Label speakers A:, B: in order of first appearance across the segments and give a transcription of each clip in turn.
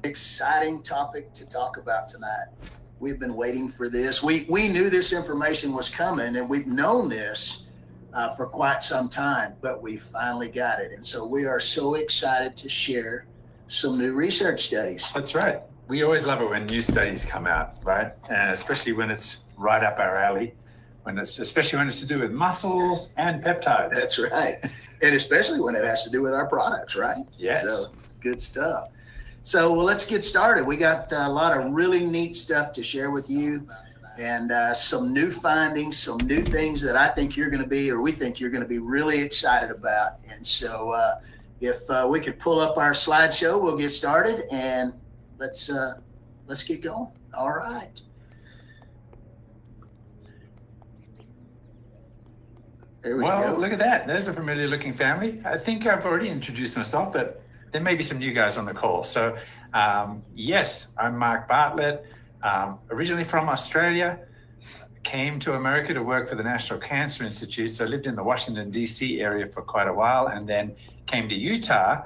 A: Exciting topic to talk about tonight. We've been waiting for this. We knew this information was coming, and we've known this for quite some time, but we finally got it. And so we are so excited to share some new research studies.
B: That's right. We always love it when new studies come out, right? And especially when it's right up our alley, especially when it's to do with muscles and peptides.
A: That's right. And especially when it has to do with our products, right?
B: Yes.
A: So it's good stuff. So let's get started. We got a lot of really neat stuff to share with you, and some new findings, some new things that I think you're going to be, or we think you're going to be really excited about. And so if we could pull up our slideshow, we'll get started, and let's get going. All right. There we go.
B: Look at that. There's a familiar looking family. I think I've already introduced myself, but there may be some new guys on the call. So yes, I'm Mark Bartlett, originally from Australia, came to America to work for the National Cancer Institute. So I lived in the Washington, D.C. area for quite a while, and then came to Utah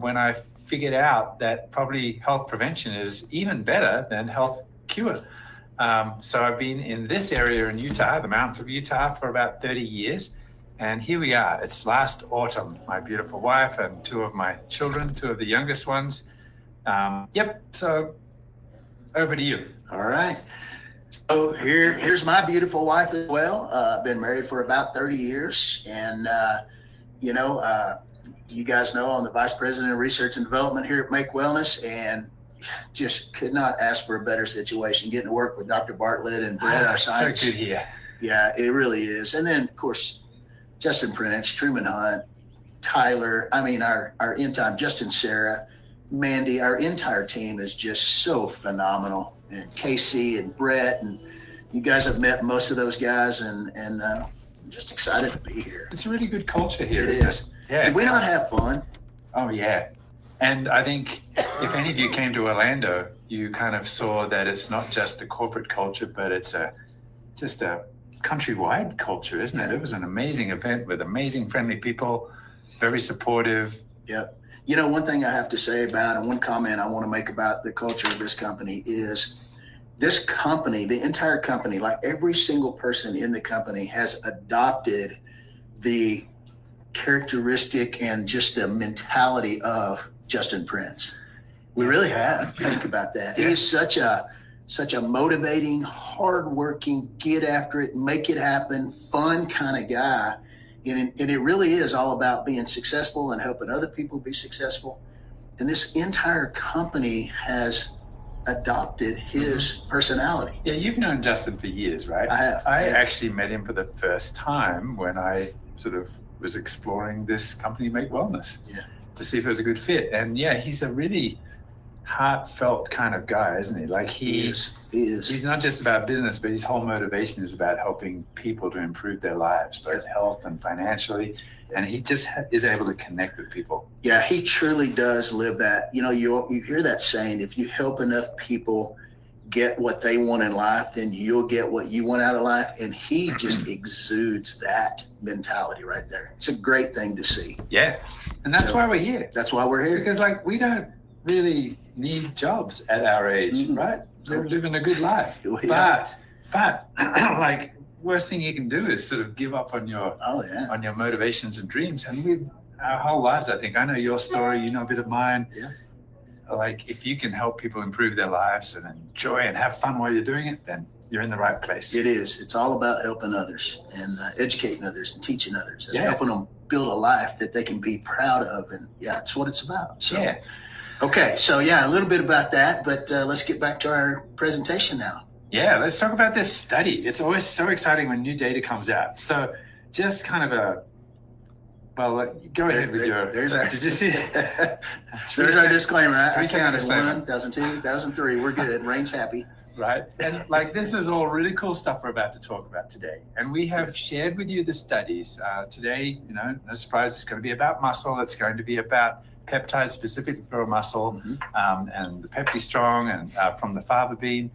B: when I figured out that probably health prevention is even better than health cure. So I've been in this area in Utah, the mountains of Utah, for about 30 years. And here we are. It's last autumn. My beautiful wife and two of my children, two of the youngest ones. So over to you.
A: All right. So here's my beautiful wife as well. Been married for about 30 years. And, you guys know I'm the Vice President of Research and Development here at Make Wellness, and just could not ask for a better situation, getting to work with Dr. Bartlett and Brett, our science.
B: So good here.
A: Yeah, it really is. And then, of course, Justin Prince, Truman Hunt, Tyler, our in-time, Justin, Sarah, Mandy, our entire team is just so phenomenal. And Casey and Brett, and you guys have met most of those guys, and I'm just excited to be here.
B: It's a really good culture here.
A: It is.
B: Yeah.
A: Did we not have fun?
B: Oh, yeah. And I think if any of you came to Orlando, you kind of saw that it's not just a corporate culture, but it's just a countrywide culture, isn't it? It was an amazing event with amazing, friendly people, very supportive.
A: Yep. One thing I have to say about, and one comment I want to make about the culture of this company is this company, the entire company, like every single person in the company has adopted the characteristic and just the mentality of Justin Prince. We really have. Think about that.
B: Yeah.
A: He's such a motivating, hardworking, get after it, make it happen, fun kind of guy. And it really is all about being successful and helping other people be successful. And this entire company has adopted his personality.
B: Yeah, you've known Justin for years, right?
A: I have.
B: I actually met him for the first time when I sort of was exploring this company, Make Wellness, to see if it was a good fit. And yeah, he's a really heartfelt kind of guy, isn't he? Like he is. He's not just about business, but his whole motivation is about helping people to improve their lives, both health and financially. And he just is able to connect with people.
A: Yeah, he truly does live that. You hear that saying, if you help enough people get what they want in life, then you'll get what you want out of life. And he just exudes that mentality right there. It's a great thing to see.
B: Yeah. And that's why we're here.
A: That's why we're here.
B: Because we don't really need jobs at our age, right? We're living a good life. But like worst thing you can do is sort of give up on your motivations and dreams. And our whole lives, I think, I know your story, you know a bit of mine.
A: Yeah.
B: Like if you can help people improve their lives and enjoy and have fun while you're doing it, then you're in the right place.
A: It is. It's all about helping others and educating others and teaching others and helping them build a life that they can be proud of. And that's what it's about. So, okay. So a little bit about that, but let's get back to our presentation now.
B: Yeah, let's talk about this study. It's always so exciting when new data comes out. So just kind of go ahead with did you see it?
A: There's our disclaimer. I counted 1, 2002, 2003. We're good. Rain's happy.
B: Right. And this is all really cool stuff we're about to talk about today. And we have shared with you the studies. Today, no surprise, it's going to be about muscle. It's going to be about peptides specifically for muscle, and the Peptide and from the fava bean,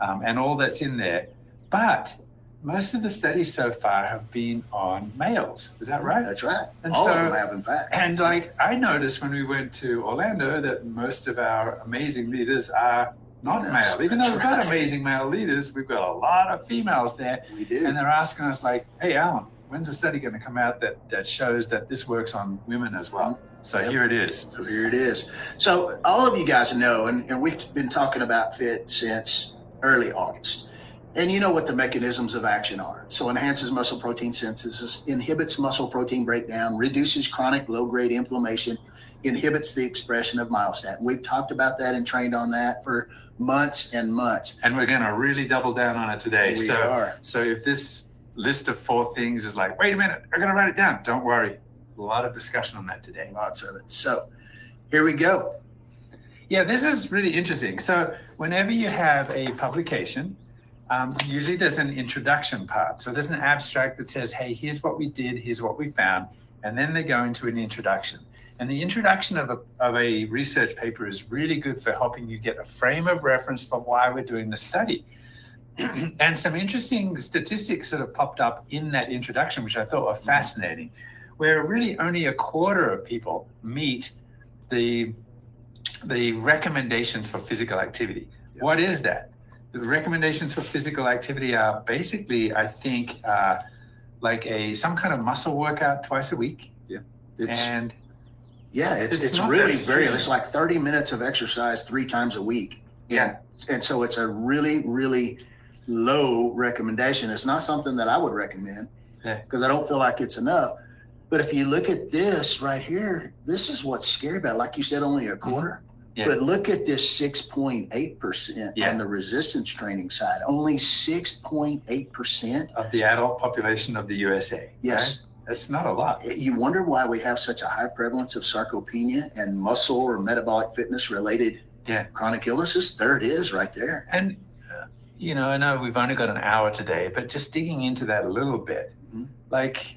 B: and all that's in there. But most of the studies so far have been on males. Is that right?
A: That's right.
B: And
A: All
B: so,
A: of them have, in fact.
B: And like I noticed when we went to Orlando that most of our amazing leaders are not male. Even though we've got amazing male leaders, we've got a lot of females there.
A: We do.
B: And they're asking us like, hey, Alan, when's the study going to come out that shows that this works on women as well? So here it is.
A: So here it is. So all of you guys know, and we've been talking about FIT since early August. And you know what the mechanisms of action are. So enhances muscle protein synthesis, inhibits muscle protein breakdown, reduces chronic low-grade inflammation, inhibits the expression of myostatin. We've talked about that and trained on that for months and months.
B: And we're going to really double down on it today.
A: We are.
B: So if this list of 4 things is like, wait a minute, I'm going to write it down. Don't worry. A lot of discussion on that today.
A: Lots of it. So here we go.
B: Yeah, this is really interesting. So whenever you have a publication, usually there's an introduction part. So there's an abstract that says, hey, here's what we did, here's what we found. And then they go into an introduction. And the introduction of a research paper is really good for helping you get a frame of reference for why we're doing the study. And some interesting statistics sort of popped up in that introduction, which I thought were fascinating, where really only a quarter of people meet the recommendations for physical activity. Yep. What is that? The recommendations for physical activity are basically, I think, like some kind of muscle workout twice a week.
A: Yeah. It's really very, it's like 30 minutes of exercise 3 times a week.
B: Yeah.
A: And so it's a really, really low recommendation. It's not something that I would recommend because I don't feel like it's enough. But if you look at this right here, this is what's scary about it. Like you said, only a quarter. Yeah. But look at this 6.8% on the resistance training side. Only 6.8%
B: of the adult population of the USA.
A: Yes.
B: Right? That's not a lot.
A: You wonder why we have such a high prevalence of sarcopenia and muscle or metabolic fitness related chronic illnesses. There it is right there.
B: And, I know we've only got an hour today, but just digging into that a little bit, like,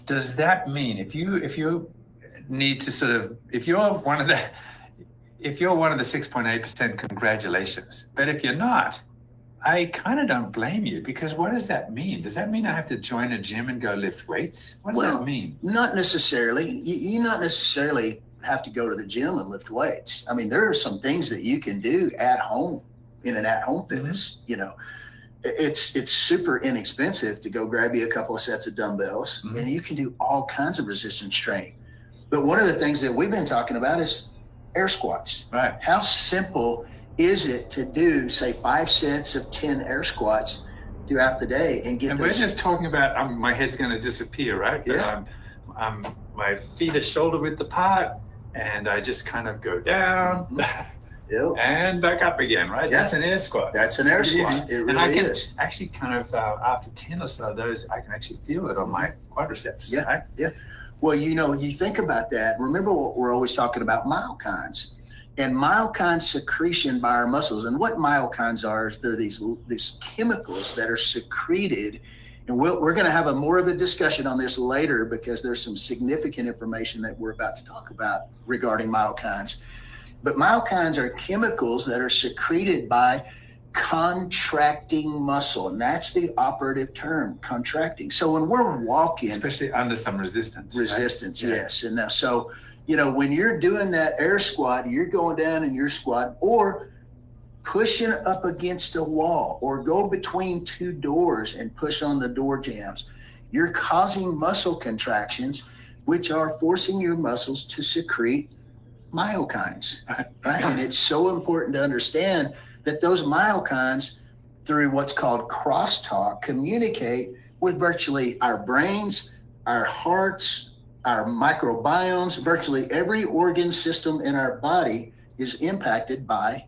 B: does that mean if you need to sort of, if you're one of the 6.8%, congratulations. But if you're not, I kind of don't blame you, because what does that mean? Does that mean I have to join a gym and go lift weights? What does that mean?
A: Not necessarily. You not necessarily have to go to the gym and lift weights. I mean, there are some things that you can do at home in an at-home fitness. It's super inexpensive to go grab you a couple of sets of dumbbells, and you can do all kinds of resistance training. But one of the things that we've been talking about is air squats.
B: Right.
A: How simple is it to do, say, 5 sets of 10 air squats throughout the day and get? And
B: we're just talking about my head's going to disappear, right?
A: Yeah.
B: But my feet are shoulder width apart, and I just kind of go down. And back up again, right?
A: Yeah.
B: That's an air squat.
A: That's an air squat. It really
B: and I can
A: is.
B: Actually kind of, after 10 or so of those, I can actually feel it on my quadriceps.
A: Yeah,
B: right?
A: Yeah. Well, you think about that. Remember what we're always talking about, myokines. And myokine secretion by our muscles. And what myokines are is they're these chemicals that are secreted. And we're going to have more of a discussion on this later, because there's some significant information that we're about to talk about regarding myokines. But myokines are chemicals that are secreted by contracting muscle. And that's the operative term, contracting. So when we're walking.
B: Especially under some resistance.
A: Resistance,
B: right?
A: Yes. And now, so, when you're doing that air squat, you're going down in your squat or pushing up against a wall or go between 2 doors and push on the door jambs. You're causing muscle contractions, which are forcing your muscles to secrete myokines, right? And it's so important to understand that those myokines, through what's called crosstalk, communicate with virtually our brains, our hearts, our microbiomes. Virtually every organ system in our body is impacted by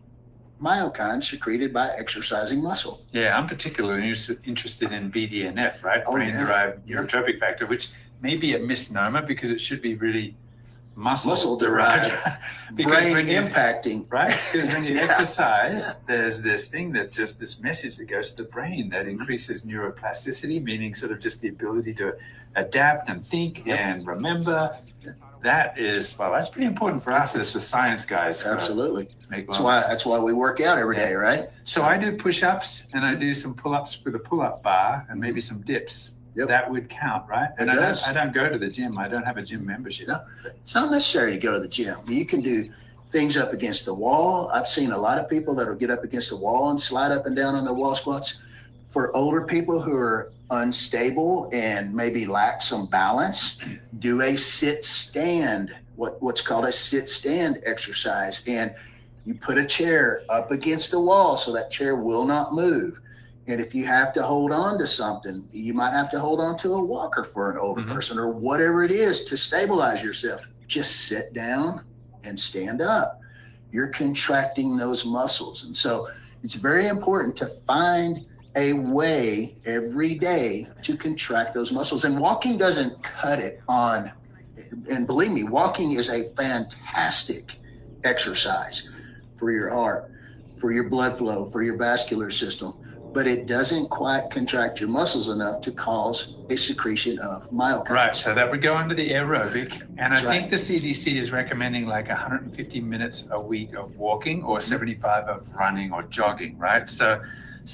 A: myokines secreted by exercising muscle.
B: Yeah, I'm particularly interested in BDNF, right? Brain-derived neurotrophic factor, which may be a misnomer because it should be really muscle-derived.
A: Brain impacting.
B: Right? Because when you exercise, there's this message that goes to the brain that increases neuroplasticity, meaning sort of just the ability to adapt and think and remember. that's pretty important for us as the science guys.
A: Absolutely.
B: Make
A: That's why we work out every day, right?
B: So I do push-ups and I do some pull-ups with a pull-up bar and maybe some dips.
A: Yep.
B: That would count, right? And I don't go to the gym. I don't have a gym membership.
A: No, it's not necessary to go to the gym. You can do things up against the wall. I've seen a lot of people that'll get up against the wall and slide up and down on their wall squats. For older people who are unstable and maybe lack some balance, do a sit-stand, what's called a sit-stand exercise. And you put a chair up against the wall so that chair will not move. And if you have to hold on to something, you might have to hold on to a walker for an older person or whatever it is to stabilize yourself. Just sit down and stand up. You're contracting those muscles. And so it's very important to find a way every day to contract those muscles. And walking doesn't cut it on. And believe me, walking is a fantastic exercise for your heart, for your blood flow, for your vascular system. But it doesn't quite contract your muscles enough to cause a secretion of myokines.
B: Right, so that would go under the aerobic. And
A: That's
B: I think the CDC is recommending like 150 minutes a week of walking or 75 of running or jogging, right? So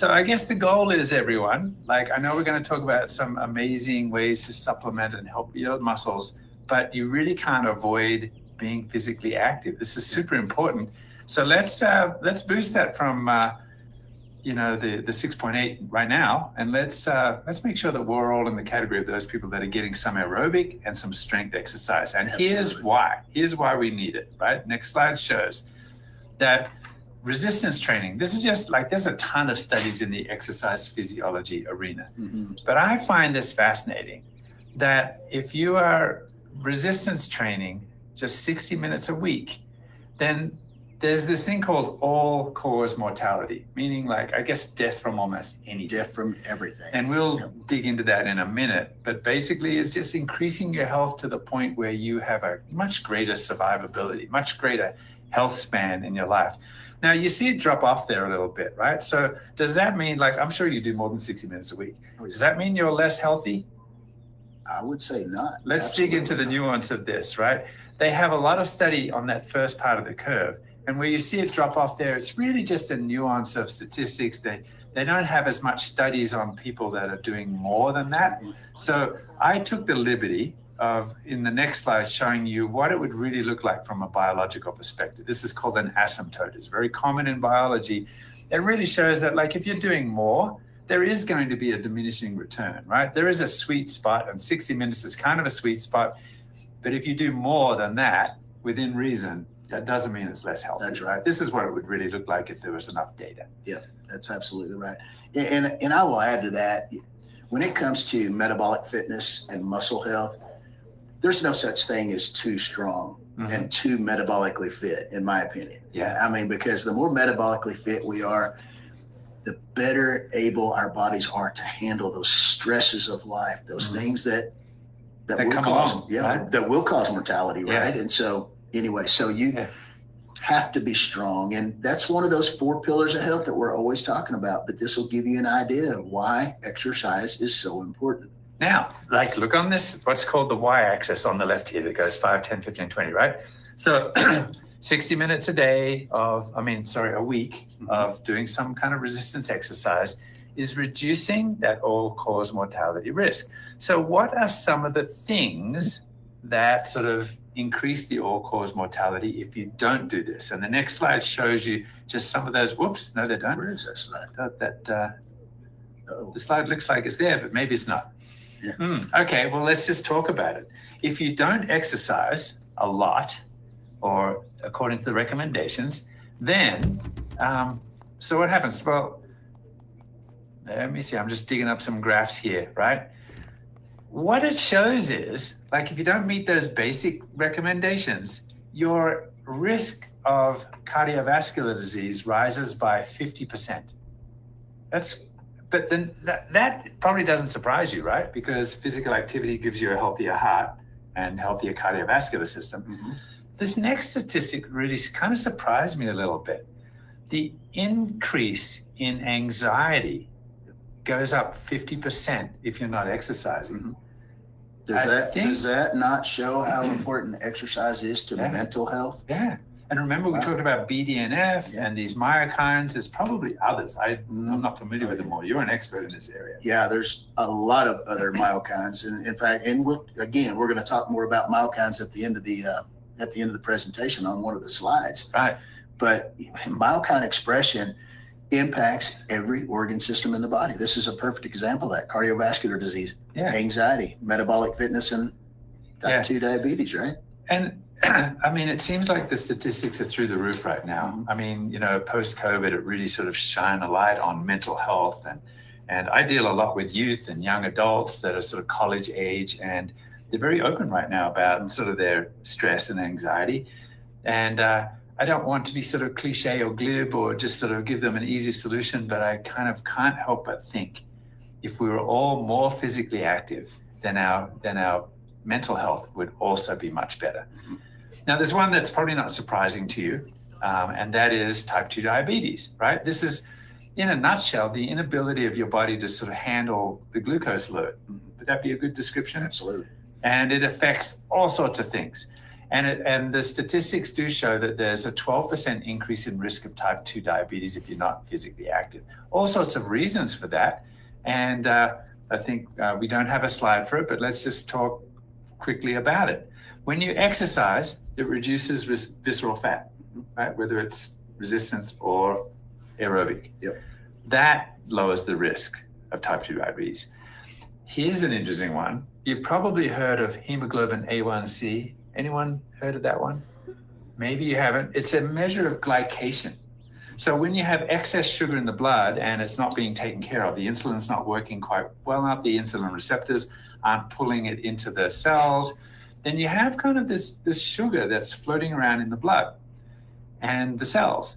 B: I guess the goal is, everyone, like I know we're going to talk about some amazing ways to supplement and help your muscles, but you really can't avoid being physically active. This is super important. So let's boost that from the 6.8 right now, and let's make sure that we're all in the category of those people that are getting some aerobic and some strength exercise. And here's why we need it, right? Next slide shows that resistance training, this is just like, there's a ton of studies in the exercise physiology arena, but I find this fascinating that if you are resistance training just 60 minutes a week, then there's this thing called all-cause mortality, meaning like, I guess, death from almost anything.
A: Death from everything.
B: And we'll dig into that in a minute. But basically, it's just increasing your health to the point where you have a much greater survivability, much greater health span in your life. Now, you see it drop off there a little bit, right? So does that mean, like, I'm sure you do more than 60 minutes a week. Does that mean you're less healthy?
A: I would say not.
B: Let's dig into the nuance of this, right? They have a lot of study on that first part of the curve. And where you see it drop off there, it's really just a nuance of statistics. They don't have as much studies on people that are doing more than that. So I took the liberty of, in the next slide, showing you what it would really look like from a biological perspective. This is called an asymptote. It's very common in biology. It really shows that, like, if you're doing more, there is going to be a diminishing return, right? There is a sweet spot, and 60 minutes is kind of a sweet spot. But if you do more than that, within reason, that doesn't mean it's less healthy.
A: That's right.
B: This is what it would really look like if there was enough data.
A: Yeah, that's absolutely right. And I will add to that, when it comes to metabolic fitness and muscle health, there's no such thing as too strong and too metabolically fit, in my opinion.
B: Yeah.
A: I mean, because the more metabolically fit we are, the better able our bodies are to handle those stresses of life, those things that will cause,
B: right?
A: that will cause mortality, right?
B: Yeah.
A: And so anyway, so you have to be strong. And that's one of those 4 pillars of health that we're always talking about. But this will give you an idea of why exercise is so important.
B: Now, like, look on this, what's called the y-axis on the left here that goes 5, 10, 15, 20, right? So 60 minutes a week of doing some kind of resistance exercise is reducing that all-cause mortality risk. So what are some of the things that sort of increase the all-cause mortality if you don't do this? And the next slide shows you just some of those. Whoops, no, they don't.
A: Where is that slide?
B: The slide looks like it's there, but maybe it's not.
A: Yeah.
B: Okay, well, let's just talk about it. If you don't exercise a lot, or according to the recommendations, then, so what happens? Well, let me see, I'm just digging up some graphs here, right? What it shows is, like, if you don't meet those basic recommendations, your risk of cardiovascular disease rises by 50%. But then that probably doesn't surprise you, right? Because physical activity gives you a healthier heart and healthier cardiovascular system. This next statistic really kind of surprised me a little bit. The increase in anxiety goes up 50% if you're not exercising.
A: Does that not show how important exercise is to
B: Yeah.
A: mental health?
B: Yeah. And remember, we talked about BDNF and these myokines. There's probably others. I'm not familiar with them all. You're an expert in this area.
A: Yeah, there's a lot of other myokines, and in fact, we're going to talk more about myokines at the end of the presentation on one of the slides.
B: Right.
A: But myokine expression impacts every organ system in the body. This is a perfect example of that: cardiovascular disease, anxiety, metabolic fitness, and type 2 diabetes. Right.
B: And I mean, it seems like the statistics are through the roof right now. I mean, post-COVID, it really sort of shine a light on mental health. And I deal a lot with youth and young adults that are sort of college age, and they're very open right now about sort of their stress and anxiety. And I don't want to be sort of cliche or glib or just sort of give them an easy solution, but I kind of can't help but think if we were all more physically active, then our mental health would also be much better. Now, there's one that's probably not surprising to you, and that is type 2 diabetes, right? This is, in a nutshell, the inability of your body to sort of handle the glucose load. Would that be a good description?
A: Absolutely.
B: And it affects all sorts of things. And the statistics do show that there's a 12% increase in risk of type 2 diabetes if you're not physically active. All sorts of reasons for that. And I think we don't have a slide for it, but let's just talk quickly about it. When you exercise, it reduces visceral fat, right? Whether it's resistance or aerobic.
A: Yep.
B: That lowers the risk of type 2 diabetes. Here's an interesting one. You've probably heard of hemoglobin A1C. Anyone heard of that one? Maybe you haven't. It's a measure of glycation. So when you have excess sugar in the blood and it's not being taken care of, the insulin's not working quite well enough, the insulin receptors aren't pulling it into the cells, then you have kind of this sugar that's floating around in the blood and the cells.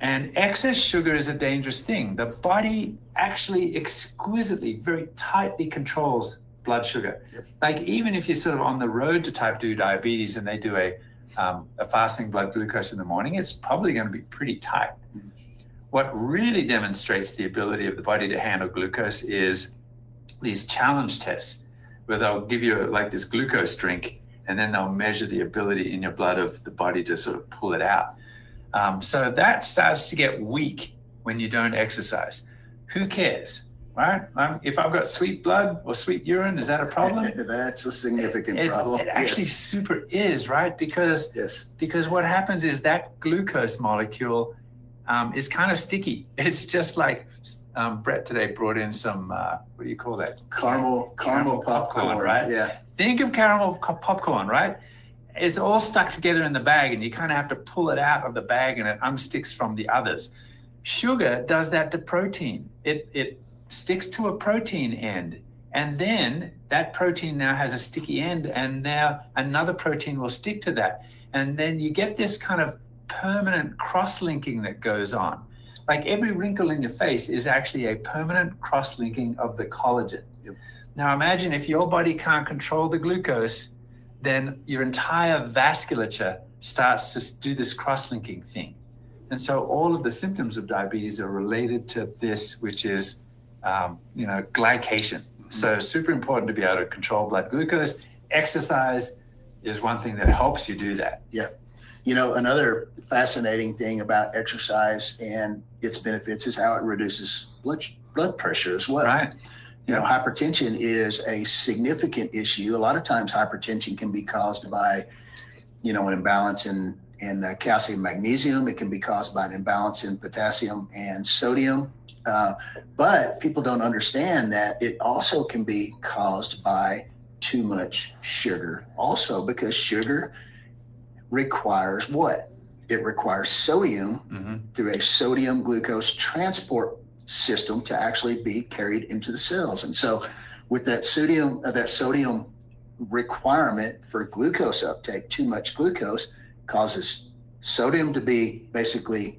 B: And excess sugar is a dangerous thing. The body actually exquisitely, very tightly controls blood sugar. Yep. Like even if you're sort of on the road to type 2 diabetes and they do a fasting blood glucose in the morning, it's probably going to be pretty tight. Mm-hmm. What really demonstrates the ability of the body to handle glucose is these challenge tests, where they'll give you like this glucose drink, and then they'll measure the ability in your blood of the body to sort of pull it out. So that starts to get weak when you don't exercise. Who cares, right? If I've got sweet blood or sweet urine, is that a problem?
A: That's a significant problem.
B: It actually super is, right? Because what happens is that glucose molecule is kind of sticky. It's just like Brett today brought in some, what do you call that?
A: Caramel popcorn,
B: right?
A: Yeah.
B: Think of caramel popcorn, right? It's all stuck together in the bag and you kind of have to pull it out of the bag and it unsticks from the others. Sugar does that to protein. It sticks to a protein end, and then that protein now has a sticky end, and now another protein will stick to that. And then you get this kind of permanent cross-linking that goes on. Like every wrinkle in your face is actually a permanent cross-linking of the collagen. Yep. Now imagine if your body can't control the glucose, then your entire vasculature starts to do this cross-linking thing. And so all of the symptoms of diabetes are related to this, which is, glycation. Mm-hmm. So super important to be able to control blood glucose. Exercise is one thing that helps you do that.
A: Yeah. Another fascinating thing about exercise and its benefits is how it reduces blood pressure as well.
B: Right.
A: Hypertension is a significant issue. A lot of times hypertension can be caused by, an imbalance in calcium, magnesium. It can be caused by an imbalance in potassium and sodium. But people don't understand that it also can be caused by too much sugar also, because sugar requires what? It requires sodium through a sodium glucose transport system to actually be carried into the cells. And so with that sodium requirement for glucose uptake, too much glucose causes sodium to be basically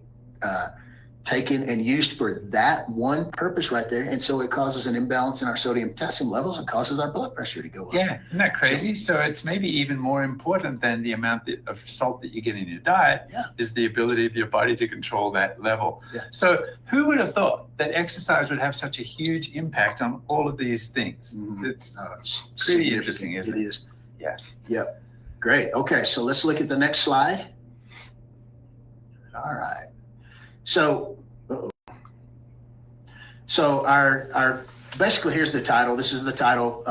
A: taken and used for that one purpose right there. And so it causes an imbalance in our sodium potassium levels and causes our blood pressure to go up.
B: Yeah, isn't that crazy? So it's maybe even more important than the amount of salt that you get in your diet is the ability of your body to control that level.
A: Yeah.
B: So who would have thought that exercise would have such a huge impact on all of these things? It's pretty interesting, isn't it?
A: It is.
B: Yeah.
A: Yep. Great. Okay, so let's look at the next slide. All right. So our basically, here's the title. This is the title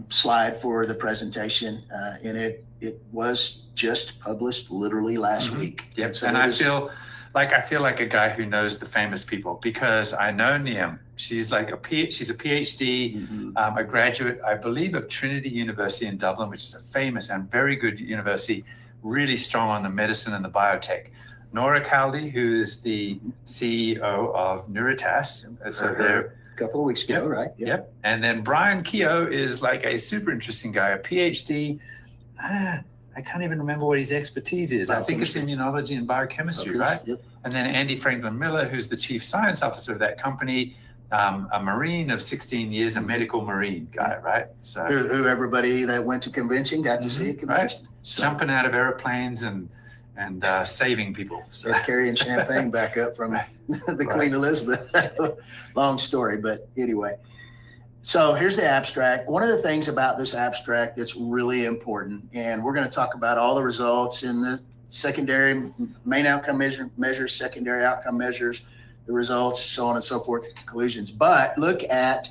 A: slide for the presentation, and it was just published literally last week.
B: Yep.
A: So
B: and I feel like a guy who knows the famous people because I know Niam. She's like she's a PhD, a graduate, I believe, of Trinity University in Dublin, which is a famous and very good university, really strong on the medicine and the biotech. Nora Caldi, who is the CEO of Nuritas. So they're
A: a couple of weeks ago, right?
B: Yep. And then Brian Keogh is like a super interesting guy, a PhD. I can't even remember what his expertise is. I think it's immunology and biochemistry, right?
A: Yep.
B: And then Andy Franklin Miller, who's the chief science officer of that company, a Marine of 16 years, a medical Marine guy, right? So
A: who everybody that went to convention got to see at convention.
B: Right. So, jumping out of airplanes and saving people.
A: So carrying champagne back up from the Queen Elizabeth. Long story, but anyway. So here's the abstract. One of the things about this abstract that's really important, and we're going to talk about all the results in the secondary main outcome measures, secondary outcome measures, the results, so on and so forth, conclusions. But look at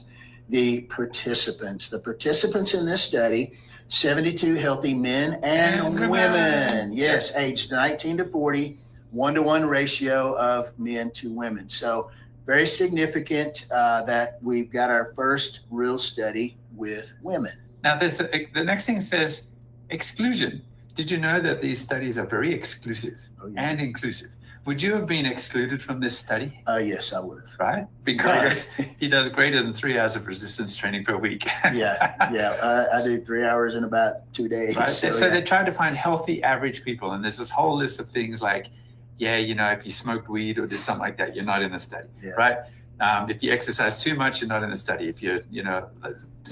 A: the participants. The participants in this study, 72 healthy men and women. Yes, aged 19 to 40, 1-to-1 ratio of men to women. So very significant that we've got our first real study with women.
B: Now, the next thing says exclusion. Did you know that these studies are very exclusive and inclusive? Would you have been excluded from this study?
A: Yes, I would have.
B: Right? Because he does greater than 3 hours of resistance training per week.
A: I do 3 hours in about 2 days.
B: Right? So they try to find healthy average people. And there's this whole list of things like, if you smoked weed or did something like that, you're not in the study, right? If you exercise too much, you're not in the study. If you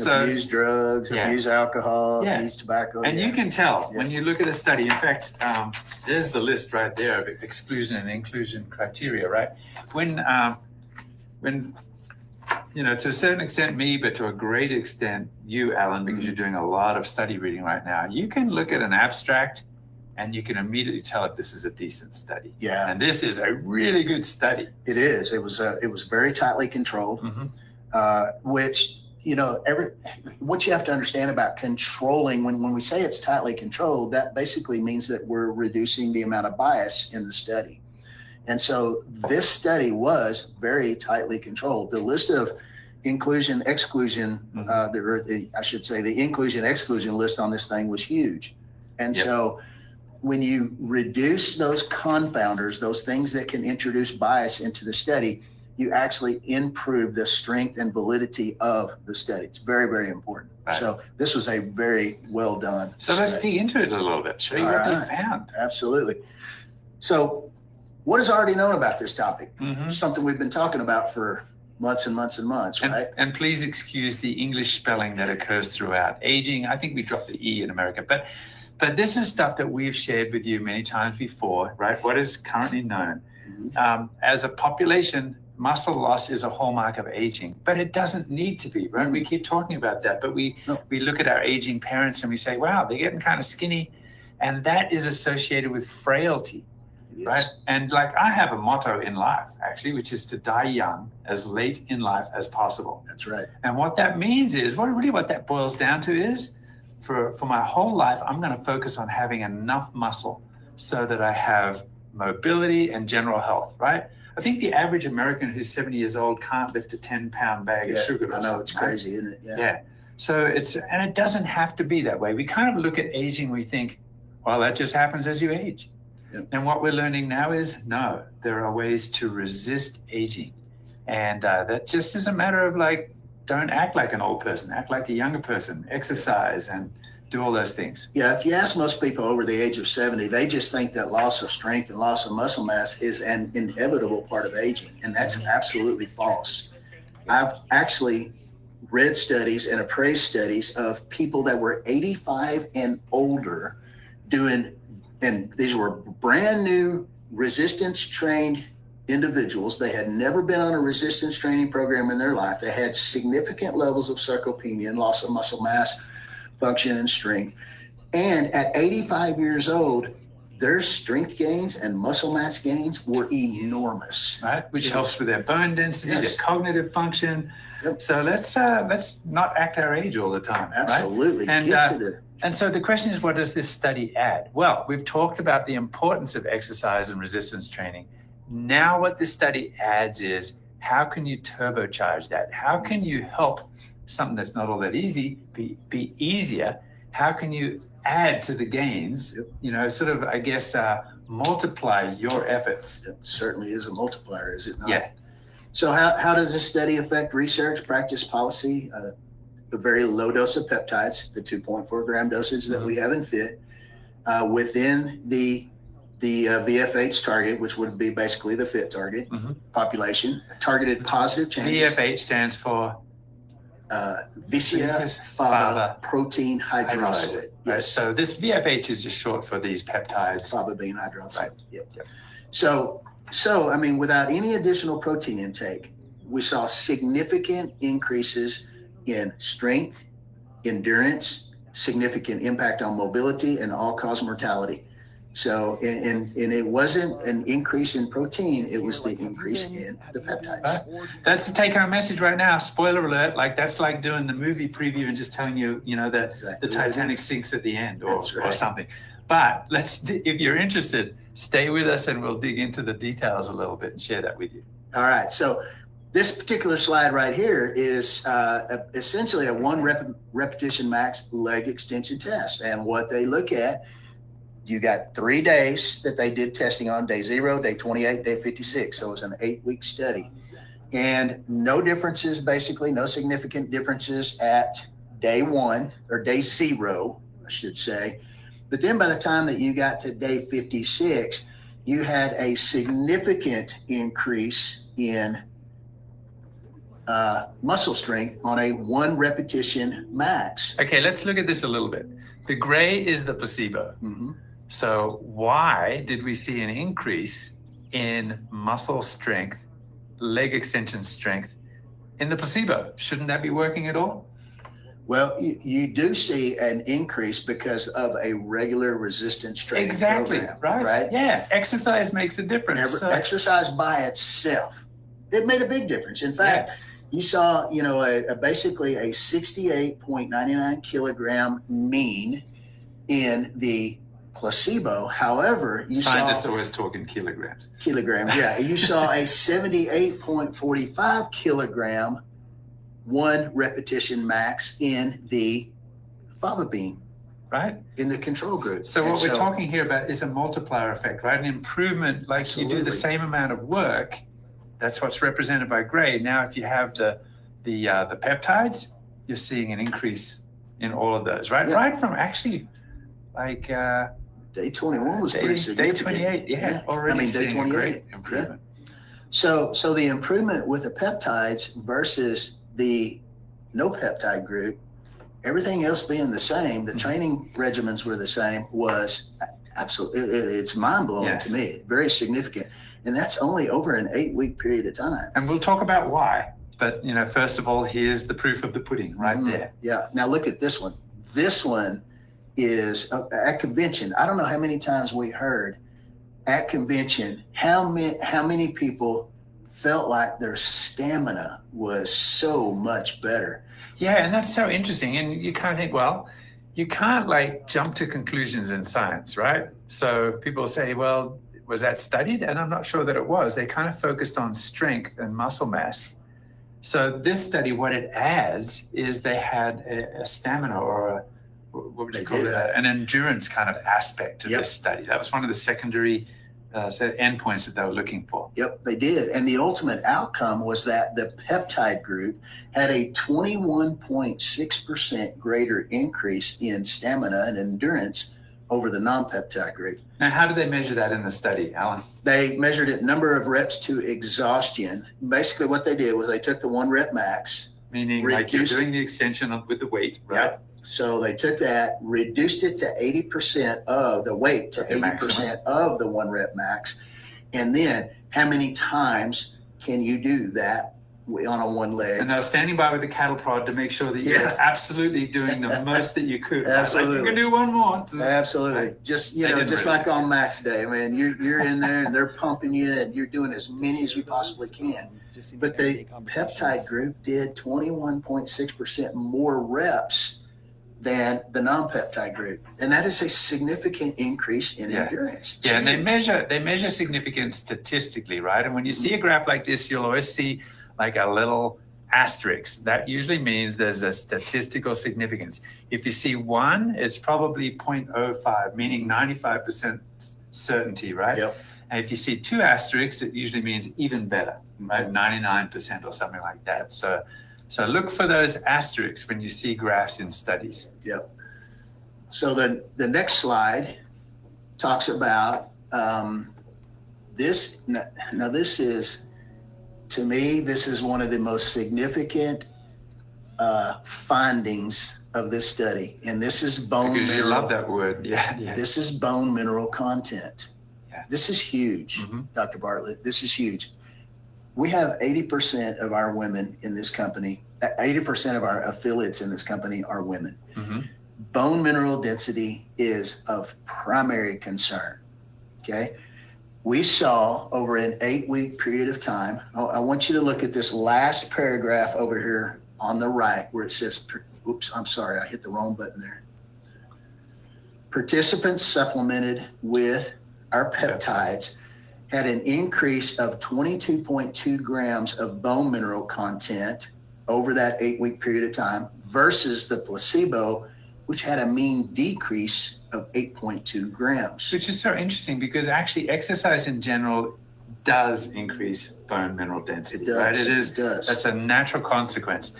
A: abuse drugs, abuse alcohol, abuse tobacco.
B: And you can tell when you look at a study. In fact, there's the list right there of exclusion and inclusion criteria, right? When to a certain extent me, but to a great extent you, Alan, because you're doing a lot of study reading right now, you can look at an abstract and you can immediately tell if this is a decent study.
A: Yeah.
B: And this is a really good study.
A: It is. It was very tightly controlled, which, what you have to understand about controlling, when we say it's tightly controlled, that basically means that we're reducing the amount of bias in the study. And so this study was very tightly controlled. The list of inclusion, exclusion, the inclusion, exclusion list on this thing was huge. And so when you reduce those confounders, those things that can introduce bias into the study, you actually improve the strength and validity of the study. It's very, very important. Right. So this was a very well done
B: study. Let's dig into it a little bit. Show you what they found.
A: Absolutely. So what is already known about this topic? Something we've been talking about for months and months and months, right?
B: And please excuse the English spelling that occurs throughout. Aging, I think we dropped the E in America, but this is stuff that we've shared with you many times before, right? What is currently known. As a population, muscle loss is a hallmark of aging, but it doesn't need to be, right? We keep talking about that, but we look at our aging parents and we say, wow, they're getting kind of skinny. And that is associated with frailty, right? And like I have a motto in life, actually, which is to die young, as late in life as possible.
A: That's right.
B: And what that means is, what that boils down to is, for my whole life, I'm going to focus on having enough muscle so that I have mobility and general health, right? I think the average American who's 70 years old can't lift a 10-pound bag of sugar.
A: I know, it's crazy, isn't it?
B: Yeah. So and it doesn't have to be that way. We kind of look at aging, we think, well, that just happens as you age. And what we're learning now is, no, there are ways to resist aging. And that just is a matter of don't act like an old person, act like a younger person, exercise and do all those things.
A: Yeah, if you ask most people over the age of 70, they just think that loss of strength and loss of muscle mass is an inevitable part of aging, and that's absolutely false. I've actually read studies and appraised studies of people that were 85 and older doing, and these were brand new resistance trained individuals. They had never been on a resistance training program in their life. They had significant levels of sarcopenia and loss of muscle mass, function, and strength. And at 85 years old, their strength gains and muscle mass gains were enormous.
B: Right, which helps with their bone density,
A: Yes.
B: their cognitive function.
A: Yep.
B: So let's not act our age all the time.
A: Absolutely.
B: Right? And so the question is, what does this study add? Well, we've talked about the importance of exercise and resistance training. Now what this study adds is, how can you turbocharge that? How can you help something that's not all that easy be easier? How can you add to the gains, sort of, I guess, multiply your efforts?
A: It certainly is a multiplier, is it not?
B: Yeah.
A: So how does this study affect research, practice, policy? A very low dose of peptides, the 2.4 gram dosage that we have in FIT, within the VFH target, which would be basically the FIT target population, targeted positive changes.
B: VFH stands for
A: Viscous fava protein hydrolysate.
B: Right.
A: Yes.
B: So this VFH is just short for these peptides.
A: Fava bean hydrolysate.
B: Right.
A: Yep. So I mean, without any additional protein intake, we saw significant increases in strength, endurance, significant impact on mobility, and all-cause mortality. So, and it wasn't an increase in protein, it was the increase in the peptides.
B: Right. That's the take-home message right now. Spoiler alert, that's like doing the movie preview and just telling you, that
A: Exactly
B: the Titanic sinks at the end or
A: right.
B: something. But if you're interested, stay with us and we'll dig into the details a little bit and share that with you.
A: All right. So this particular slide right here is essentially a one repetition max leg extension test. And what they look at, you got 3 days that they did testing on: day 0, day 28, day 56. So it was an 8-week study. And no differences, basically, no significant differences at day 1 or day 0, I should say. But then by the time that you got to day 56, you had a significant increase in muscle strength on a 1 repetition max.
B: Okay, let's look at this a little bit. The gray is the placebo.
A: Mm-hmm.
B: So why did we see an increase in muscle strength, leg extension strength in the placebo? Shouldn't that be working at all?
A: Well, you do see an increase because of a regular resistance training program. Right?
B: Yeah, exercise makes a difference.
A: Exercise by itself, it made a big difference. In fact, you saw, basically a 68.99 kilogram mean in the placebo. However,
B: Scientists always talk in kilograms.
A: Kilograms, yeah. You saw a 78.45 kilogram 1 repetition max in the fava bean,
B: right?
A: In the control group.
B: So what we're talking here about is a multiplier effect, right? An improvement, like absolutely. You do the same amount of work. That's what's represented by gray. Now, if you have the peptides, you're seeing an increase in all of those, right? Yeah. Right from actually, like
A: day 21 was pretty significant.
B: Day 28, already seeing day 28 a great improvement.
A: Yeah. So the improvement with the peptides versus the no peptide group, everything else being the same, the training regimens were the same, was absolutely, it's mind-blowing to me, very significant. And that's only over an 8-week period of time.
B: And we'll talk about why. But, first of all, here's the proof of the pudding right there.
A: Yeah. Now look at this one. This one is at convention. I don't know how many times we heard at convention how many people felt like their stamina was so much better.
B: Yeah, and that's so interesting. And you kind of think, well, you can't jump to conclusions in science, right? So people say, well, was that studied? And I'm not sure that it was. They kind of focused on strength and muscle mass. So this study, what it adds is they had a stamina or what would you call it? An endurance kind of aspect to this study. That was one of the secondary set endpoints that they were looking for.
A: Yep, they did. And the ultimate outcome was that the peptide group had a 21.6% greater increase in stamina and endurance over the non-peptide group.
B: Now, how did they measure that in the study, Alan?
A: They measured it number of reps to exhaustion. Basically, what they did was they took the 1 rep max.
B: Meaning like you're doing the extension with the weight, right?
A: Yep. So they took that, reduced it to 80% of the weight to 80% of the 1 rep max. And then how many times can you do that on a one leg?
B: And they were standing by with the cattle prod to make sure that you're absolutely doing the most that you could.
A: Absolutely.
B: Like you can do one more.
A: Absolutely. Just, just like on max day, man, you're in there and they're pumping you and you're doing as many as you possibly can. But the peptide group did 21.6% more reps than the non-peptide group, and that is a significant increase in endurance.
B: And they measure significance statistically, right? And when you see a graph like this, you'll always see like a little asterisk. That usually means there's a statistical significance. If you see 1, it's probably 0.05, meaning 95% certainty, right?
A: Yep.
B: And if you see 2 asterisks, it usually means even better, right? 99% or something like that. So look for those asterisks when you see graphs in studies.
A: Yep. So the next slide talks about this. Now this is, to me, this is one of the most significant findings of this study. And this is bone mineral.
B: You love that word. Yeah.
A: This is bone mineral content.
B: Yeah.
A: This is huge, Dr. Bartlett. This is huge. We have 80% of our women in this company, 80% of our affiliates in this company are women. Bone mineral density is of primary concern, okay? We saw over an 8-week period of time, I want you to look at this last paragraph over here on the right where it says, oops, I'm sorry, I hit the wrong button there. Participants supplemented with our peptides had an increase of 22.2 grams of bone mineral content over that 8-week period of time versus the placebo, which had a mean decrease of 8.2 grams.
B: Which is so interesting because actually exercise in general does increase bone mineral density, right?
A: It does.
B: That's a natural consequence.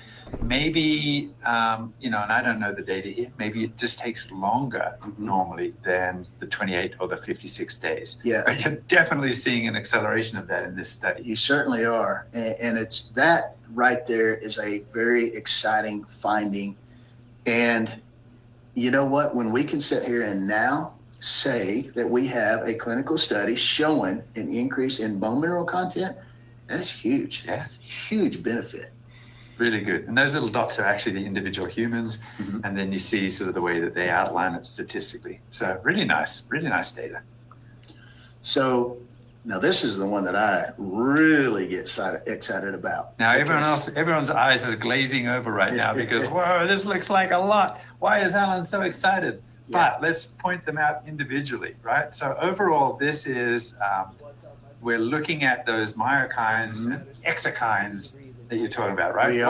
B: Maybe, and I don't know the data here, maybe it just takes longer normally than the 28 or the 56 days.
A: Yeah.
B: But you're definitely seeing an acceleration of that in this study.
A: You certainly are. And it's that right there is a very exciting finding. And you know what? When we can sit here and now say that we have a clinical study showing an increase in bone mineral content, that is huge.
B: Yeah.
A: That's a huge benefit.
B: Really good. And those little dots are actually the individual humans. And then you see sort of the way that they outline it statistically. So really nice data.
A: So now this is the one that I really get excited about.
B: Now everyone's eyes are glazing over right now because, whoa, this looks like a lot. Why is Alan so excited?
A: Yeah.
B: But let's point them out individually, right? So overall, this is, we're looking at those myokines and exokines that you're talking about, right?
A: Yeah.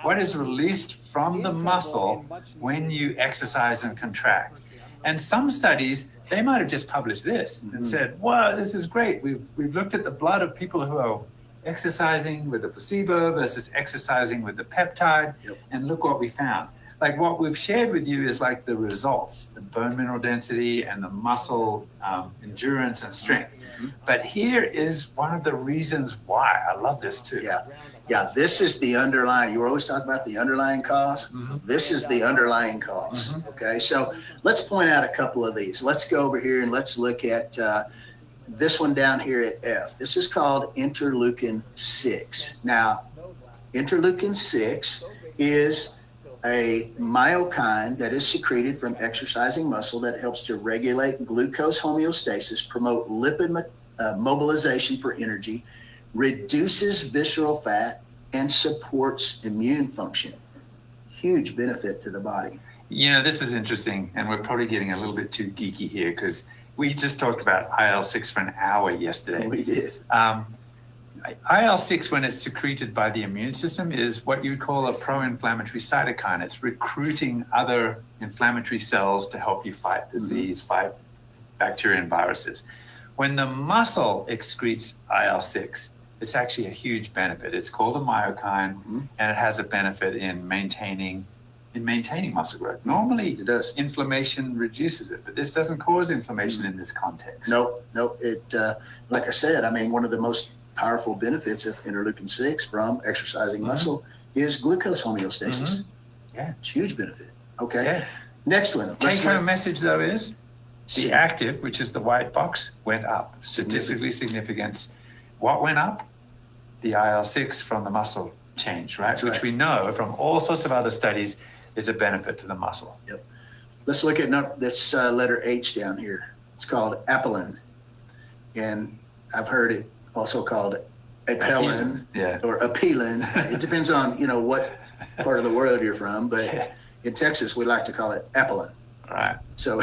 B: What is released from the muscle when you exercise and contract? And some studies, they might have just published this and said, "Wow, this is great. We've looked at the blood of people who are exercising with the placebo versus exercising with the peptide, and look what we found." Like what we've shared with you is like the results, the bone mineral density and the muscle endurance and strength. But here is one of the reasons why. I love this too.
A: Yeah, this is the underlying, you were always talking about the underlying cause. This is the underlying cause, okay? So let's point out a couple of these. Let's go over here and let's look at this one down here at F. This is called interleukin 6. Now, interleukin 6 is a myokine that is secreted from exercising muscle that helps to regulate glucose homeostasis, promote lipid mobilization for energy, reduces visceral fat, and supports immune function. Huge benefit to the body.
B: You know, this is interesting, and we're probably getting a little bit too geeky here because we just talked about IL-6 for an hour yesterday.
A: We did.
B: IL-6, when it's secreted by the immune system, is what you would call a pro-inflammatory cytokine. It's recruiting other inflammatory cells to help you fight disease, fight bacteria and viruses. When the muscle excretes IL-6, it's actually a huge benefit. It's called a myokine, and it has a benefit in maintaining muscle growth. Normally,
A: it does.
B: Inflammation reduces it, but this doesn't cause inflammation in this context.
A: Nope. It, like I said, I mean, one of the most powerful benefits of interleukin-6 from exercising muscle is glucose homeostasis.
B: Yeah.
A: It's a huge benefit. Okay. Next one.
B: Take-home message, though, is the active, which is the white box, went up. Statistically significant. What went up? The IL-6 from the muscle change, right? Which we know from all sorts of other studies is a benefit to the muscle.
A: Yep. Let's look at this letter H down here. It's called apelin. And I've heard it also called apelin or apelin. It depends on, what part of the world you're from, but in Texas, we like to call it apelin.
B: Right.
A: So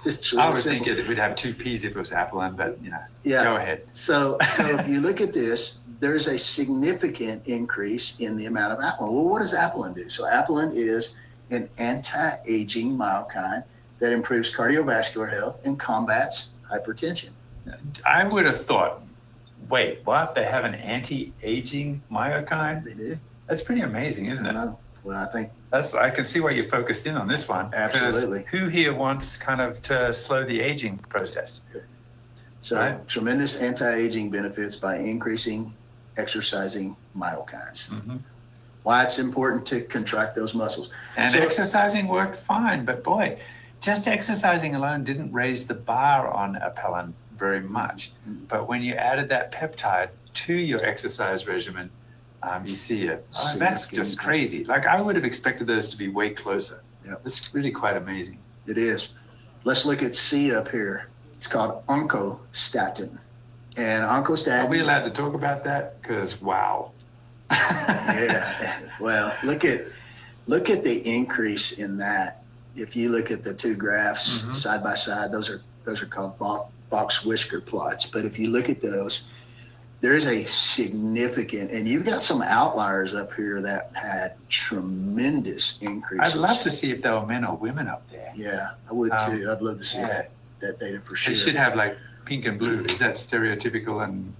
A: it's really
B: I would
A: simple.
B: think we'd have 2 P's if it was apelin, but go ahead.
A: So if you look at this, there's a significant increase in the amount of apelin. Well, what does apelin do? So apelin is an anti-aging myokine that improves cardiovascular health and combats hypertension.
B: I would have thought, wait, what? They have an anti-aging myokine?
A: They do.
B: That's pretty amazing, isn't it?
A: Well, I think
B: I can see why you focused in on this one.
A: Absolutely.
B: Who here wants kind of to slow the aging process?
A: So tremendous anti-aging benefits by increasing exercising myokines. Why it's important to contract those muscles.
B: And exercising worked fine, but boy, just exercising alone didn't raise the bar on apelin very much. But when you added that peptide to your exercise regimen, you see it. That's just crazy. Like I would have expected those to be way closer.
A: Yep.
B: It's really quite amazing.
A: It is. Let's look at C up here. It's called oncostatin. And oncostatin.
B: Are we allowed to talk about that? Because wow.
A: Yeah. Well, look at the increase in that. If you look at the two graphs side by side, those are called box whisker plots. But if you look at those, there's a significant, and you've got some outliers up here that had tremendous increases.
B: I'd love to see if there were men or women up there.
A: Yeah, I would too. I'd love to see that data for sure.
B: They should have like pink and blue. Is that stereotypical? And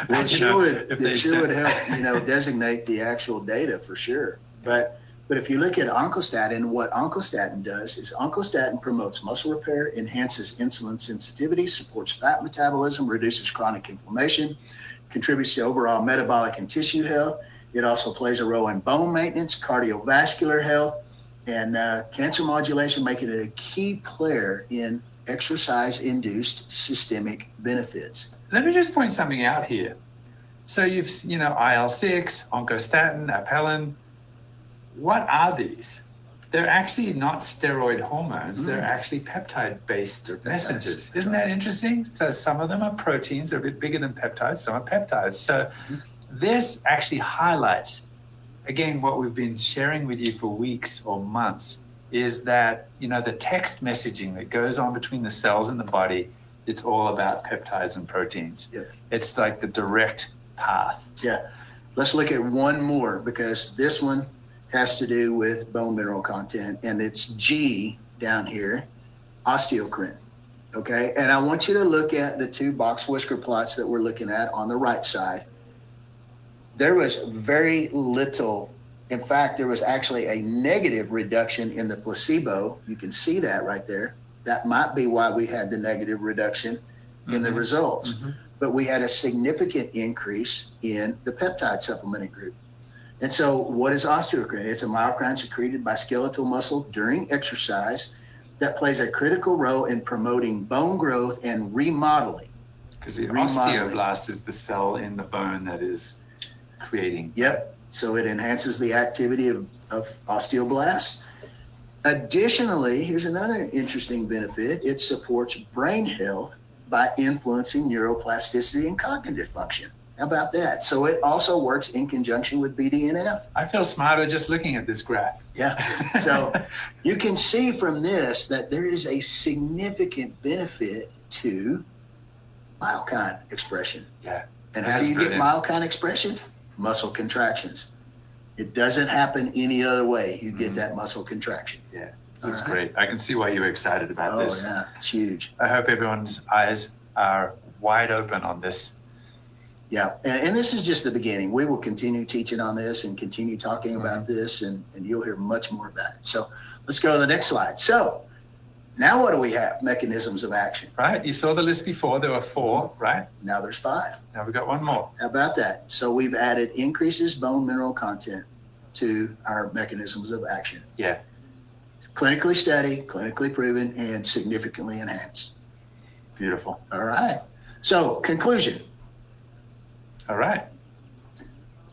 A: well, it sure would help, designate the actual data for sure. But if you look at oncostatin, what oncostatin does is oncostatin promotes muscle repair, enhances insulin sensitivity, supports fat metabolism, reduces chronic inflammation, contributes to overall metabolic and tissue health. It also plays a role in bone maintenance, cardiovascular health, and cancer modulation, making it a key player in exercise-induced systemic benefits.
B: Let me just point something out here. So you've, IL-6, oncostatin, apelin. What are these? They're actually not steroid hormones. They're actually peptide-based messengers. Isn't that interesting? So some of them are proteins. They're a bit bigger than peptides. Some are peptides. So this actually highlights, again, what we've been sharing with you for weeks or months is that, the text messaging that goes on between the cells in the body, it's all about peptides and proteins.
A: Yep.
B: It's like the direct path.
A: Yeah. Let's look at one more because this one has to do with bone mineral content, and it's G down here, osteochondrin. Okay. And I want you to look at the two box whisker plots that we're looking at on the right side. There was very little. In fact, there was actually a negative reduction in the placebo. You can see that right there. That might be why we had the negative reduction in the results. But we had a significant increase in the peptide supplementing group. And so what is osteochondrin? It's a myokine secreted by skeletal muscle during exercise that plays a critical role in promoting bone growth and remodeling.
B: Because the osteoblast is the cell in the bone that is creating.
A: Yep. So it enhances the activity of osteoblasts. Additionally, here's another interesting benefit. It supports brain health by influencing neuroplasticity and cognitive function. How about that? So it also works in conjunction with BDNF.
B: I feel smarter just looking at this graph.
A: Yeah. So you can see from this that there is a significant benefit to myokine expression.
B: Yeah.
A: And how do you get myokine expression? Muscle contractions. It doesn't happen any other way. You get that muscle contraction.
B: Yeah. This is great. I can see why you were excited about this.
A: Oh, yeah. It's huge.
B: I hope everyone's eyes are wide open on this.
A: Yeah, and this is just the beginning. We will continue teaching on this and continue talking about this, and you'll hear much more about it. So let's go to the next slide. So now what do we have? Mechanisms of action.
B: Right, you saw the list before, there were 4, right?
A: Now there's 5.
B: Now we've got one more.
A: How about that? So we've added increases bone mineral content to our mechanisms of action.
B: Yeah.
A: Clinically studied, clinically proven, and significantly enhanced.
B: Beautiful.
A: All right. So conclusion.
B: All right.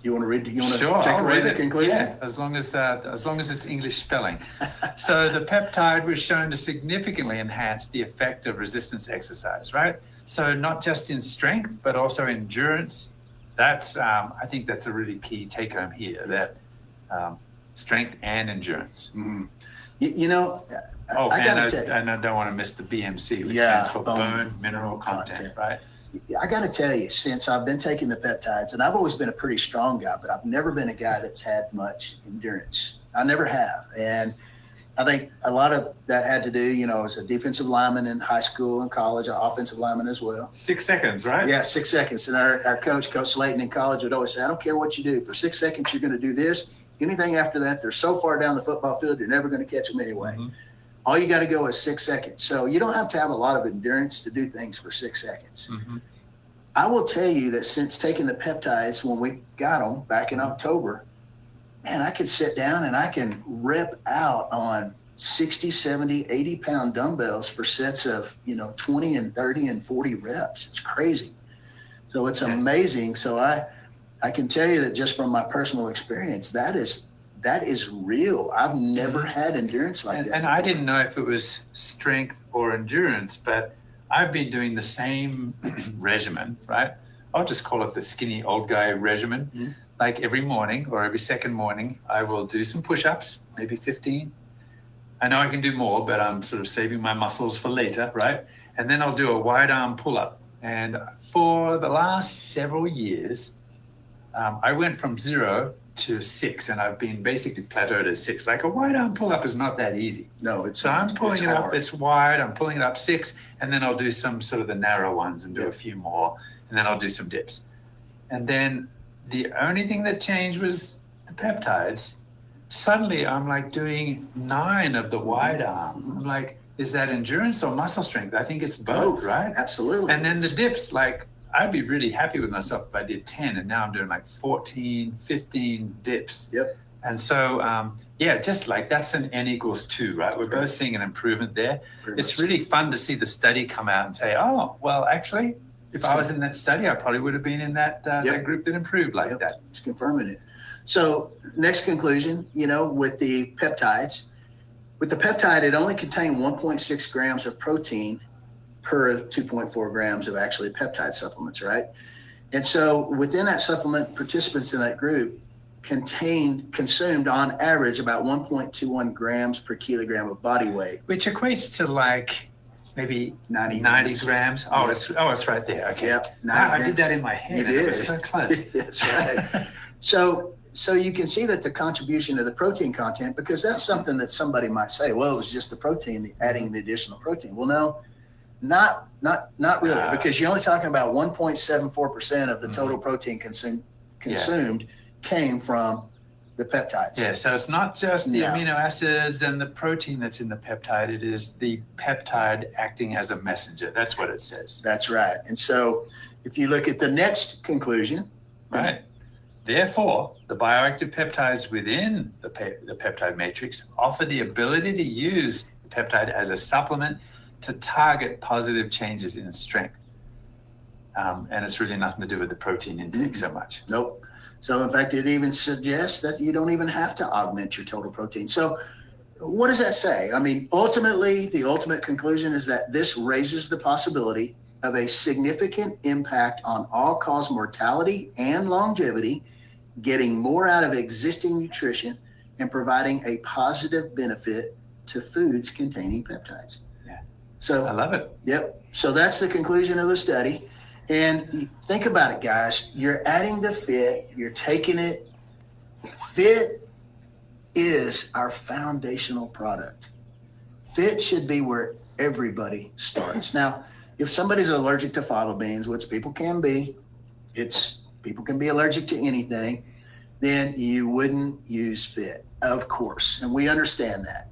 A: You want to read? You want to
B: Sure,
A: take
B: I'll
A: away
B: read
A: the
B: it.
A: conclusion?
B: Yeah, as long as it's English spelling. So the peptide was shown to significantly enhance the effect of resistance exercise, right? So not just in strength, but also endurance. That's I think that's a really key take home here. That strength and endurance.
A: Mm-hmm. You know,
B: Oh,
A: I
B: and I don't want to miss the BMC, which stands for bone mineral content, right?
A: I got to tell you, since I've been taking the peptides, and I've always been a pretty strong guy, but I've never been a guy that's had much endurance. I never have. And I think a lot of that had to do, you know, as a defensive lineman in high school and college, an offensive lineman as well.
B: 6 seconds, right?
A: Yeah, 6 seconds. And our coach, Coach Slayton in college, would always say, I don't care what you do. For 6 seconds, you're going to do this. Anything after that, they're so far down the football field, you're never going to catch them anyway. Mm-hmm. All you got to go is 6 seconds. So you don't have to have a lot of endurance to do things for 6 seconds. Mm-hmm. I will tell you that since taking the peptides, when we got them back in October, man, I could sit down and I can rip out on 60, 70, 80 pound dumbbells for sets of, 20 and 30 and 40 reps. It's crazy. So it's amazing. So I can tell you that just from my personal experience, that is real. I've never had endurance like that.
B: And I didn't know if it was strength or endurance, but I've been doing the same regimen, right? I'll just call it the skinny old guy regimen. Mm-hmm. Like every morning or every second morning, I will do some push-ups, maybe 15. I know I can do more, but I'm sort of saving my muscles for later, right? And then I'll do a wide arm pull-up. And for the last several years, I went from 0 to 6, and I've been basically plateaued at 6. Like a wide arm pull-up is not that easy.
A: No,
B: so I'm pulling it up. It's wide. I'm pulling it up 6, and then I'll do some sort of the narrow ones and do a few more, and then I'll do some dips. And then the only thing that changed was the peptides. Suddenly, I'm like doing 9 of the wide arm. I'm like, is that endurance or muscle strength? I think it's both, right?
A: Absolutely.
B: And then the dips, like, I'd be really happy with myself if I did 10, and now I'm doing like 14, 15 dips.
A: Yep.
B: And so, just like that's an N equals 2, right? We're both seeing an improvement there. It's really fun to see the study come out and say, oh, well, actually, if I was in that study, I probably would have been in that group that improved like that.
A: It's confirming it. So next conclusion, with the peptides, with the peptide, it only contained 1.6 grams of protein per 2.4 grams of actually peptide supplements, right? And so within that supplement, participants in that group consumed on average about 1.21 grams per kilogram of body weight.
B: Which equates to like maybe 90 grams. Oh, it's right there. Okay.
A: Yep.
B: I did that in my head.
A: You did.
B: It was so close.
A: That's right. So you can see that the contribution of the protein content, because that's something that somebody might say, well, it was just the protein, adding the additional protein. Well, no, not really, because you're only talking about 1.74% of the total protein consumed came from the peptides.
B: Yeah, so it's not just the amino acids and the protein that's in the peptide. It is the peptide acting as a messenger. That's what it says.
A: That's right. And so if you look at the next conclusion.
B: Right. Therefore, the bioactive peptides within the peptide matrix offer the ability to use the peptide as a supplement to target positive changes in strength. And it's really nothing to do with the protein intake so much.
A: Nope. So in fact, it even suggests that you don't even have to augment your total protein. So what does that say? I mean, ultimately, the ultimate conclusion is that this raises the possibility of a significant impact on all-cause mortality and longevity, getting more out of existing nutrition and providing a positive benefit to foods containing peptides. So
B: I love it.
A: Yep. So that's the conclusion of the study. And think about it, guys. You're adding the FIT, you're taking it. FIT is our foundational product. FIT should be where everybody starts. Now, if somebody's allergic to fava beans, which people can be, people can be allergic to anything, then you wouldn't use Fit, of course. And we understand that.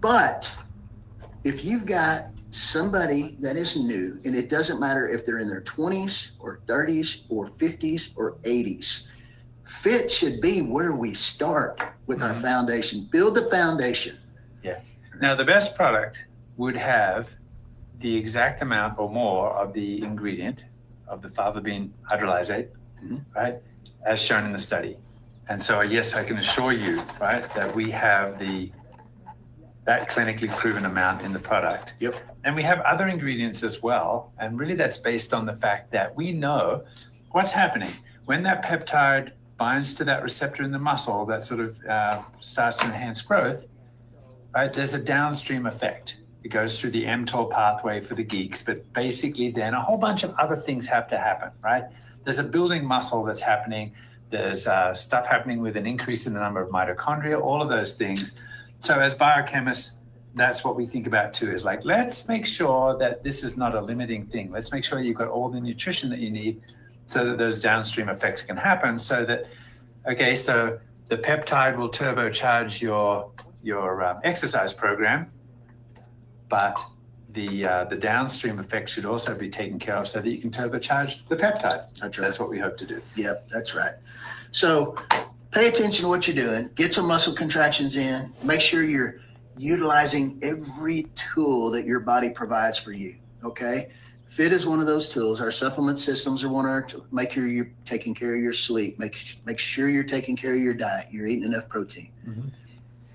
A: But if you've got somebody that is new, and it doesn't matter if they're in their 20s or 30s or 50s or 80s, Fit should be where we start with our foundation. Build the foundation.
B: Yeah. Now, the best product would have the exact amount or more of the ingredient of the fava bean hydrolysate, right, as shown in the study. And so, yes, I can assure you, right, that we have that clinically proven amount in the product.
A: Yep.
B: And we have other ingredients as well. And really that's based on the fact that we know what's happening. When that peptide binds to that receptor in the muscle that sort of starts to enhance growth, right, there's a downstream effect. It goes through the mTOR pathway for the geeks, but basically then a whole bunch of other things have to happen, right? There's a building muscle that's happening. There's stuff happening with an increase in the number of mitochondria, all of those things. So as biochemists, that's what we think about too, is like, let's make sure that this is not a limiting thing. Let's make sure you've got all the nutrition that you need so that those downstream effects can happen, so that, okay, so the peptide will turbocharge your exercise program, but the downstream effects should also be taken care of so that you can turbocharge the peptide.
A: That's right.
B: That's what we hope to do.
A: Yep, that's right. So pay attention to what you're doing. Get some muscle contractions in. Make sure you're utilizing every tool that your body provides for you, okay? Fit is one of those tools. Our supplement systems are one of our tools. Make sure you're taking care of your sleep. Make sure you're taking care of your diet. You're eating enough protein.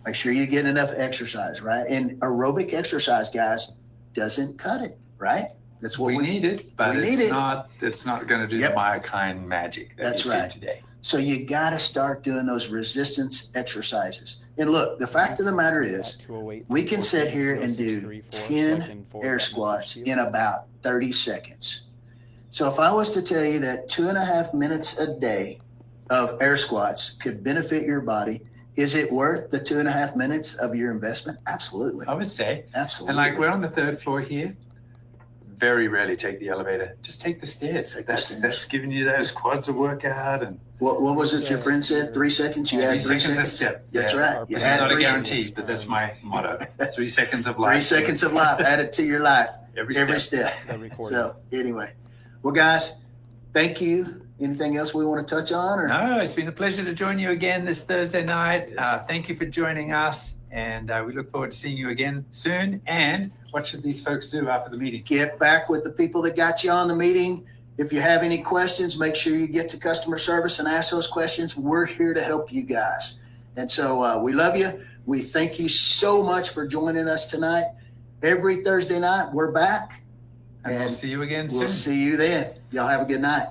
A: Make sure you get enough exercise, right? And aerobic exercise, guys, doesn't cut it, right? That's what
B: we need it, but it's not going to do the myokine magic that
A: That's
B: you
A: right.
B: see today.
A: So you got to start doing those resistance exercises. And look, the fact of the matter is, we can sit here and do 10 air squats in about 30 seconds. So if I was to tell you that 2.5 minutes a day of air squats could benefit your body, is it worth the 2.5 minutes of your investment? Absolutely.
B: I would say.
A: Absolutely.
B: And like, we're on the 3rd floor here. Very rarely take the elevator. Just take the stairs. That's giving you those quads a workout. And
A: what was it your friend said? 3 seconds? You had 3 seconds?
B: a step.
A: That's right.
B: It's not a guarantee, but that's my motto. 3 seconds of life.
A: 3 seconds of life. Add it to your life.
B: Every step.
A: So anyway, well, guys, thank you. Anything else we want to touch on? Or?
B: No, it's been a pleasure to join you again this Thursday night. Thank you for joining us. And we look forward to seeing you again soon. And what should these folks do after the meeting?
A: Get back with the people that got you on the meeting. If you have any questions, make sure you get to customer service and ask those questions. We're here to help you guys. And so we love you. We thank you so much for joining us tonight. Every Thursday night, we're back.
B: And we'll see you again soon.
A: We'll see you then. Y'all have a good night.